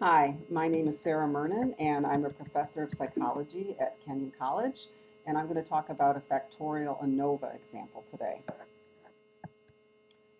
Hi, my name is Sarah Murnen, and I'm a professor of psychology at Kenyon College, and I'm going to talk about a Factorial ANOVA example today.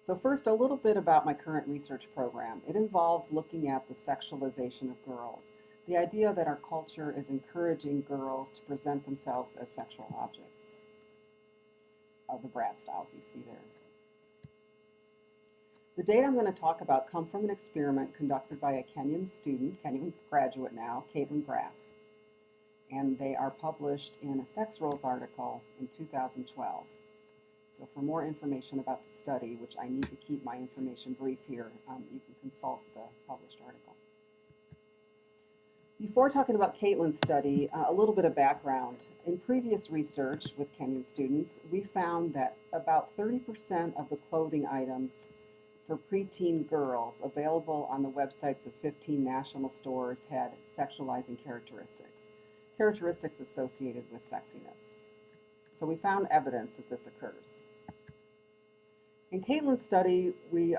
So first, a little bit about my current research program. It involves looking at the sexualization of girls, the idea that our culture is encouraging girls to present themselves as sexual objects, of the Brad styles you see there. The data I'm going to talk about come from an experiment conducted by a Kenyon student, Kenyon graduate now, Caitlin Graff. And they are published in a Sex Roles article in 2012. So for more information about the study, which I need to keep my information brief here, you can consult the published article. Before talking about Caitlin's study, a little bit of background. In previous research with Kenyon students, we found that about 30% of the clothing items for preteen girls available on the websites of 15 national stores had sexualizing characteristics associated with sexiness. So we found evidence that this occurs. In Caitlin's study, we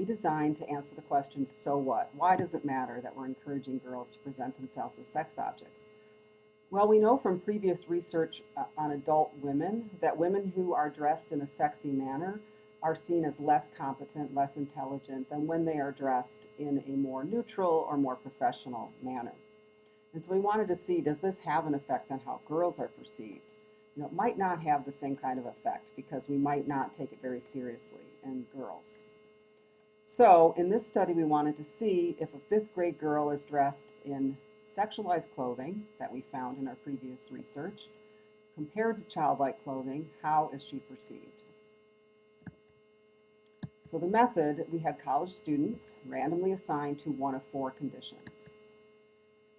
designed to answer the question, so what? Why does it matter that we're encouraging girls to present themselves as sex objects? Well, we know from previous research on adult women that women who are dressed in a sexy manner are seen as less competent, less intelligent than when they are dressed in a more neutral or more professional manner. And so we wanted to see, does this have an effect on how girls are perceived? You know, it might not have the same kind of effect because we might not take it very seriously in girls. So in this study, we wanted to see if a fifth grade girl is dressed in sexualized clothing that we found in our previous research, compared to childlike clothing, how is she perceived? So the method, we had college students randomly assigned to one of four conditions.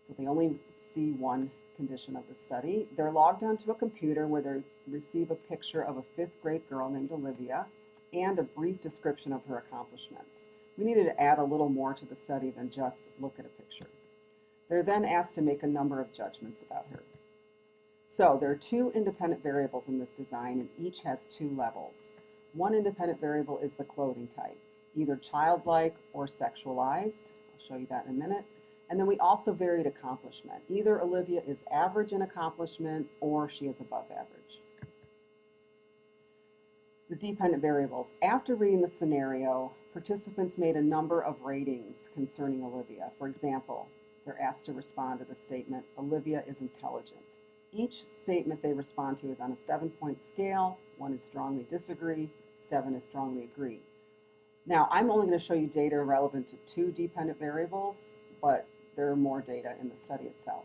So they only see one condition of the study. They're logged onto a computer where they receive a picture of a fifth grade girl named Olivia and a brief description of her accomplishments. We needed to add a little more to the study than just look at a picture. They're then asked to make a number of judgments about her. So there are two independent variables in this design, and each has two levels. One independent variable is the clothing type, either childlike or sexualized. I'll show you that in a minute. And then we also varied accomplishment. Either Olivia is average in accomplishment or she is above average. The dependent variables. After reading the scenario, participants made a number of ratings concerning Olivia. For example, they're asked to respond to the statement, Olivia is intelligent. Each statement they respond to is on a 7-point scale. 1 is strongly disagree, 7 is strongly agree. Now, I'm only going to show you data relevant to 2 dependent variables, but there are more data in the study itself.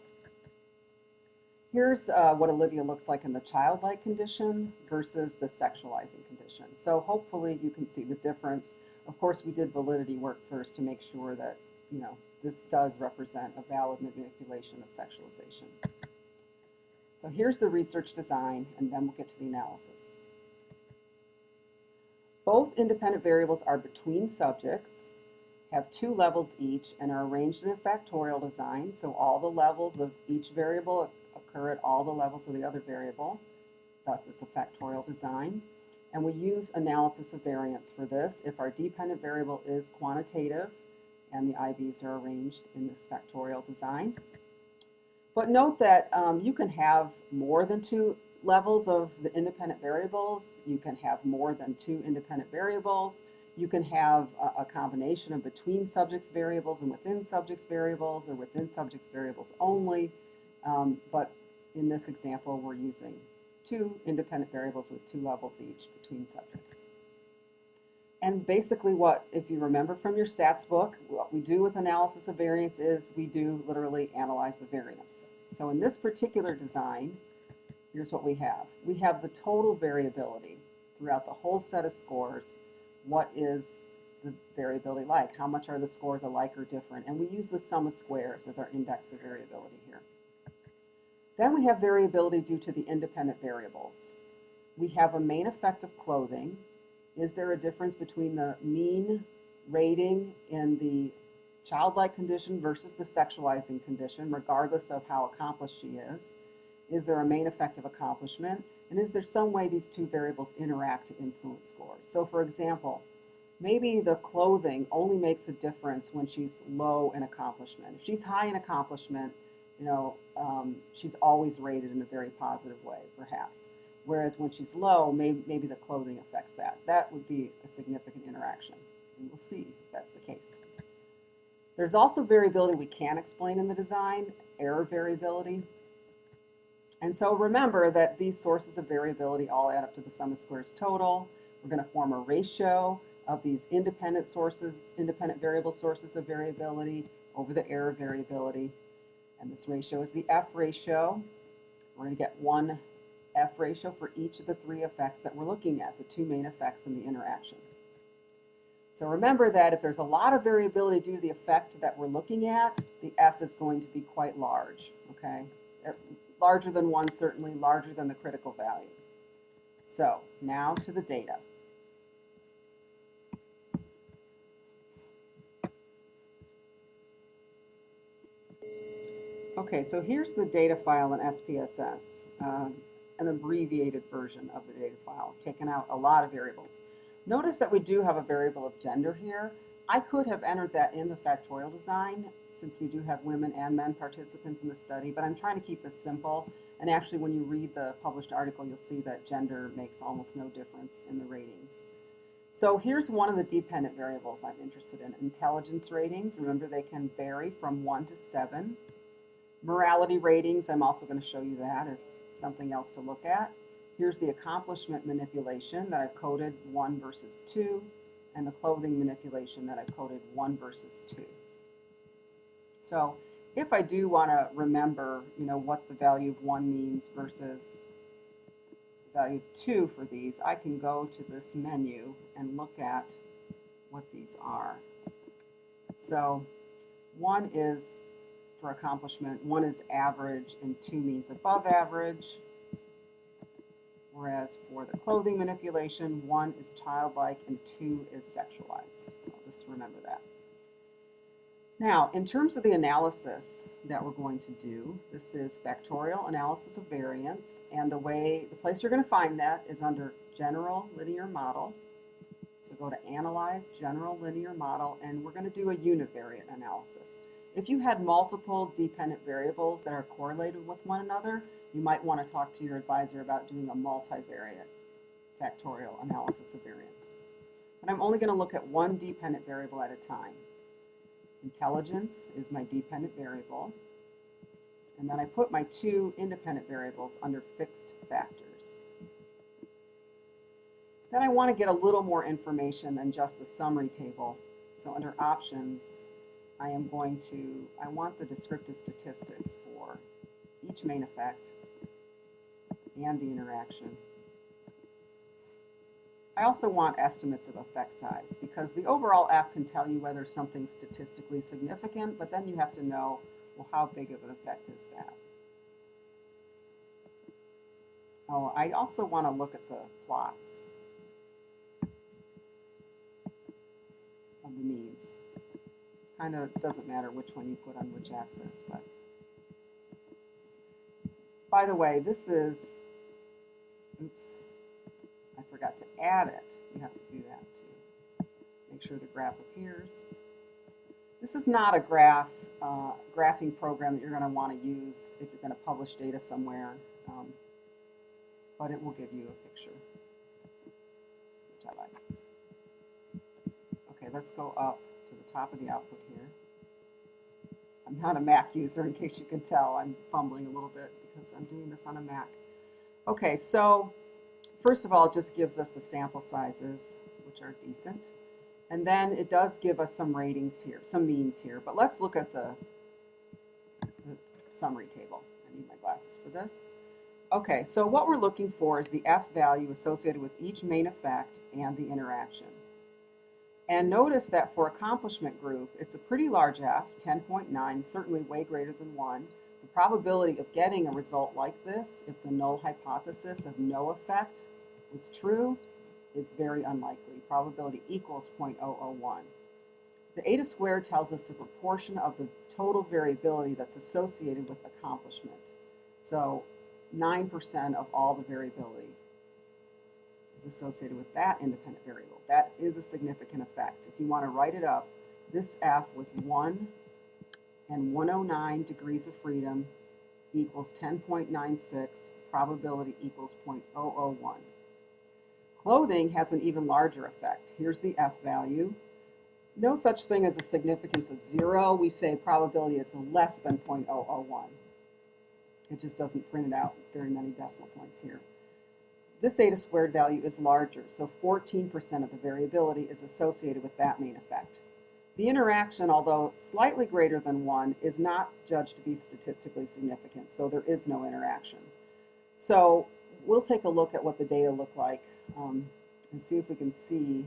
Here's what Olivia looks like in the childlike condition versus the sexualizing condition. So hopefully you can see the difference. Of course, we did validity work first to make sure that, this does represent a valid manipulation of sexualization. So here's the research design, and then we'll get to the analysis. Both independent variables are between subjects, have 2 levels each, and are arranged in a factorial design, so all the levels of each variable occur at all the levels of the other variable. Thus, it's a factorial design. And we use analysis of variance for this if our dependent variable is quantitative and the IVs are arranged in this factorial design. But note that you can have more than 2 levels of the independent variables. You can have more than 2 independent variables. You can have a combination of between subjects variables and within subjects variables, or within subjects variables only. But in this example, we're using 2 independent variables with 2 levels each between subjects. And basically if you remember from your stats book, what we do with analysis of variance is we do literally analyze the variance. So in this particular design, here's what we have. We have the total variability throughout the whole set of scores. What is the variability like? How much are the scores alike or different? And we use the sum of squares as our index of variability here. Then we have variability due to the independent variables. We have a main effect of clothing. Is there a difference between the mean rating in the childlike condition versus the sexualizing condition, regardless of how accomplished she is? Is there a main effect of accomplishment? And is there some way these 2 variables interact to influence scores? So for example, maybe the clothing only makes a difference when she's low in accomplishment. If she's high in accomplishment, she's always rated in a very positive way, perhaps. Whereas when she's low, maybe the clothing affects that. That would be a significant interaction. And we'll see if that's the case. There's also variability we can't explain in the design, error variability. And so remember that these sources of variability all add up to the sum of squares total. We're going to form a ratio of these independent variable sources of variability over the error variability. And this ratio is the F ratio. We're going to get one F ratio for each of the three effects that we're looking at, the two main effects in the interaction. So remember that if there's a lot of variability due to the effect that we're looking at, the F is going to be quite large, okay? Larger than 1, certainly larger than the critical value. So now to the data. Okay, so here's the data file in SPSS, an abbreviated version of the data file. I've taken out a lot of variables. Notice that we do have a variable of gender here. I could have entered that in the factorial design since we do have women and men participants in the study, but I'm trying to keep this simple. And actually, when you read the published article, you'll see that gender makes almost no difference in the ratings. So here's one of the dependent variables I'm interested in. Intelligence ratings, remember they can vary from 1 to 7. Morality ratings, I'm also going to show you that as something else to look at. Here's the accomplishment manipulation that I've coded 1 versus 2, and the clothing manipulation that I've coded 1 versus 2. So if I do want to remember, what the value of 1 means versus the value of 2 for these, I can go to this menu and look at what these are. So 1 is for accomplishment, 1 is average, and 2 means above average. Whereas for the clothing manipulation, 1 is childlike and 2 is sexualized. So just remember that. Now, in terms of the analysis that we're going to do, this is factorial analysis of variance, and the place you're going to find that is under General Linear Model. So go to Analyze, General Linear Model, and we're going to do a univariate analysis. If you had multiple dependent variables that are correlated with one another, you might want to talk to your advisor about doing a multivariate factorial analysis of variance. But I'm only going to look at one dependent variable at a time. Intelligence is my dependent variable, and then I put my 2 independent variables under fixed factors. Then I want to get a little more information than just the summary table. So under options, I want the descriptive statistics for each main effect and the interaction. I also want estimates of effect size because the overall F can tell you whether something's statistically significant, but then you have to know, well, how big of an effect is that? Oh, I also want to look at the plots of the means. Kind of doesn't matter which one you put on which axis, but by the way, this is, oops, I forgot to add it. You have to do that to make sure the graph appears. This is not a graphing program that you're going to want to use if you're going to publish data somewhere, but it will give you a picture, which I like. Okay, let's go up to the top of the output here. I'm not a Mac user, in case you can tell. I'm fumbling a little bit because I'm doing this on a Mac. Okay, so first of all, it just gives us the sample sizes, which are decent. And then it does give us some ratings here, some means here. But let's look at the summary table. I need my glasses for this. Okay, so what we're looking for is the F value associated with each main effect and the interaction. And notice that for accomplishment group, it's a pretty large F, 10.9, certainly way greater than 1. The probability of getting a result like this, if the null hypothesis of no effect was true, is very unlikely. Probability equals 0.001. The eta squared tells us the proportion of the total variability that's associated with accomplishment. So 9% of all the variability is is associated with that independent variable. That is a significant effect. If you want to write it up, this F with 1 and 109 degrees of freedom equals 10.96, probability equals 0.001. Clothing has an even larger effect. Here's the F value. No such thing as a significance of 0. We say probability is less than 0.001. It just doesn't print it out very many decimal points here. This eta squared value is larger, so 14% of the variability is associated with that main effect. The interaction, although slightly greater than 1, is not judged to be statistically significant, so there is no interaction. So we'll take a look at what the data look like and see if we can see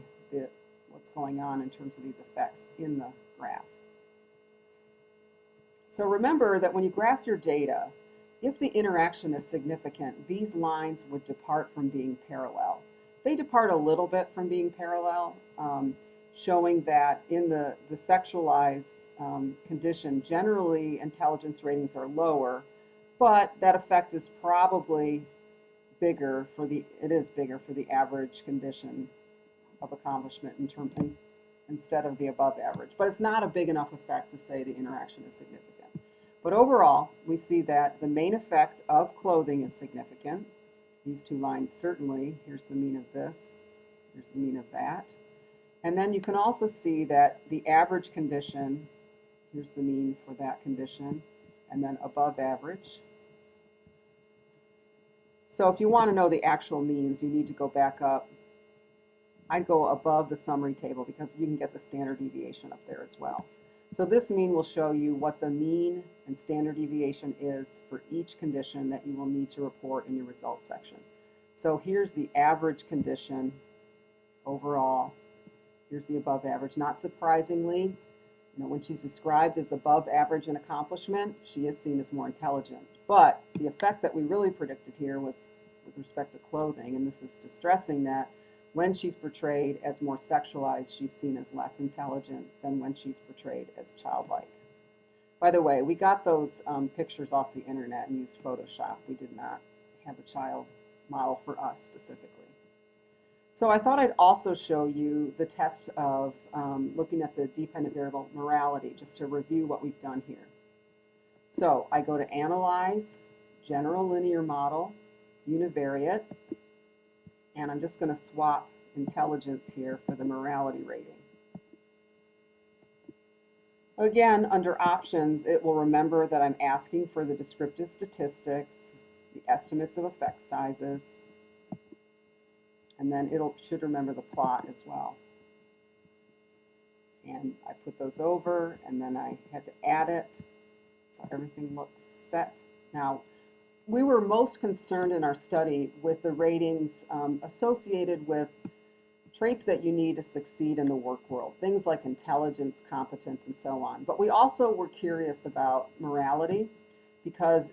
what's going on in terms of these effects in the graph. So remember that when you graph your data, if the interaction is significant, these lines would depart from being parallel. They depart a little bit from being parallel, showing that in the sexualized condition, generally intelligence ratings are lower, but that effect is probably bigger for the average condition of accomplishment instead of the above average. But it's not a big enough effect to say the interaction is significant. But overall, we see that the main effect of clothing is significant. These two lines certainly, here's the mean of this, here's the mean of that. And then you can also see that the average condition, here's the mean for that condition, and then above average. So if you want to know the actual means, you need to go back up. I'd go above the summary table because you can get the standard deviation up there as well. So this mean will show you what the mean and standard deviation is for each condition that you will need to report in your results section. So here's the average condition overall. Here's the above average. Not surprisingly, when she's described as above average in accomplishment, she is seen as more intelligent. But the effect that we really predicted here was with respect to clothing, and this is distressing that when she's portrayed as more sexualized, she's seen as less intelligent than when she's portrayed as childlike. By the way, we got those pictures off the internet and used Photoshop. We did not have a child model for us specifically. So I thought I'd also show you the test of looking at the dependent variable morality, just to review what we've done here. So I go to Analyze, General Linear Model, Univariate, and I'm just going to swap intelligence here for the morality rating. Again, under options, it will remember that I'm asking for the descriptive statistics, the estimates of effect sizes, and then it should remember the plot as well. And I put those over, and then I had to add it, so everything looks set. Now, we were most concerned in our study with the ratings associated with traits that you need to succeed in the work world, things like intelligence, competence, and so on. But we also were curious about morality because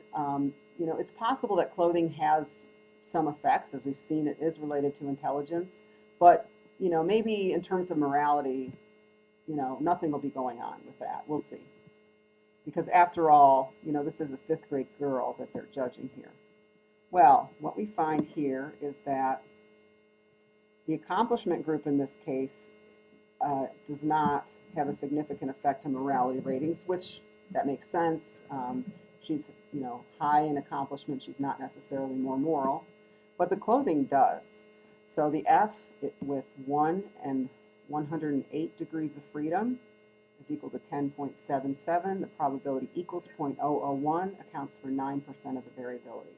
it's possible that clothing has some effects. As we've seen, it is related to intelligence, but maybe in terms of morality, nothing will be going on with that. We'll see. Because after all, this is a 5th grade girl that they're judging here. Well, what we find here is that the accomplishment group in this case does not have a significant effect on morality ratings, which that makes sense. She's high in accomplishment. She's not necessarily more moral, but the clothing does. So the F with 1 and 108 degrees of freedom is equal to 10.77. The probability equals 0.001, accounts for 9% of the variability.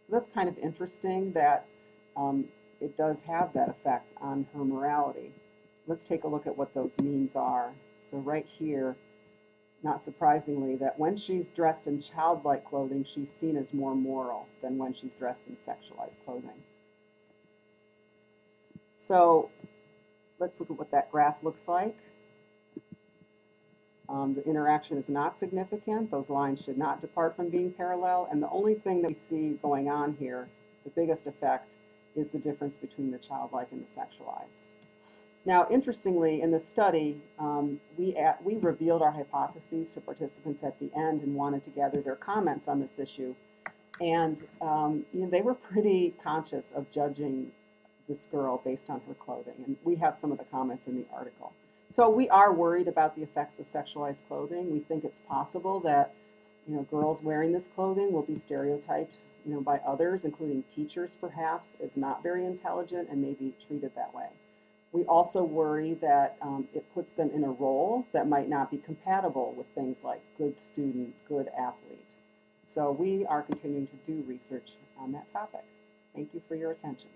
So that's kind of interesting that it does have that effect on her morality. Let's take a look at what those means are. So right here, not surprisingly, that when she's dressed in childlike clothing, she's seen as more moral than when she's dressed in sexualized clothing. So let's look at what that graph looks like. The interaction is not significant. Those lines should not depart from being parallel. And the only thing that we see going on here, the biggest effect, is the difference between the childlike and the sexualized. Now, interestingly, in this study, we revealed our hypotheses to participants at the end and wanted to gather their comments on this issue. And they were pretty conscious of judging this girl based on her clothing. And we have some of the comments in the article. So we are worried about the effects of sexualized clothing. We think it's possible that, girls wearing this clothing will be stereotyped, by others, including teachers perhaps, as not very intelligent and maybe treated that way. We also worry that it puts them in a role that might not be compatible with things like good student, good athlete. So we are continuing to do research on that topic. Thank you for your attention.